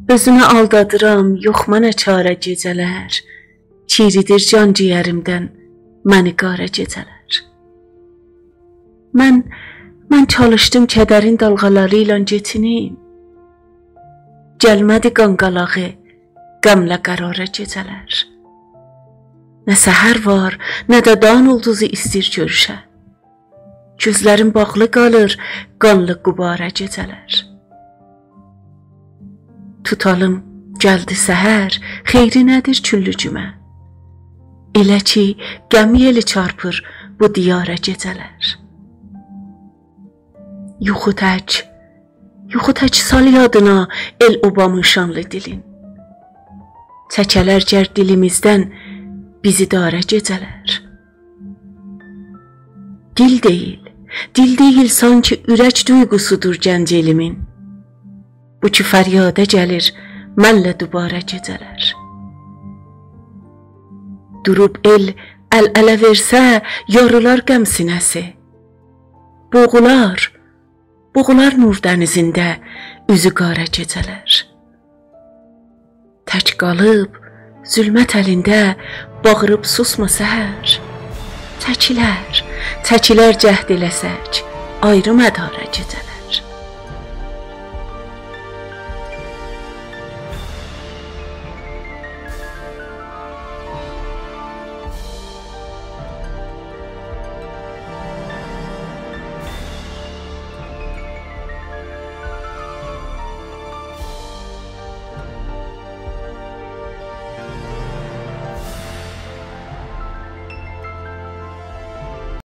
Özümü aldadıram, yox mənə çarə gecələr. Çiridir can ciyərimdən məni qara gecələr. Mən çalışdım kədərin dalğaları ilə getinim. Gəlmədi qanqalağı, qəmlə qərara gecələr. Nə səhər var, nə də dan ulduzu istir görüşə. Gözlərim bağlı qalır, qanlı qubara gecələr. Tutalım, gəldi səhər, xeyri nədir küllücümə? Elə ki, qəm yeli çarpır bu diyara gecələr. Yuxu tək sal yadına el obamın şanlı dilin. Çəkələr gər dilimizdən bizi dara gecələr. Dil deyil sanki ürək duyğusudur gənc elimin. Bu ki fəryada gəlir mənlə dubara gecələr. Durub el əl-ələ versə, yarılar qəm sinəsi. Boğular nur dənizində üzü qara gecələr. Tək qalıb, zülmət əlində bağırıb susma səhər. Çəkilər cəhd eləsək, ayrı mədara gecələr.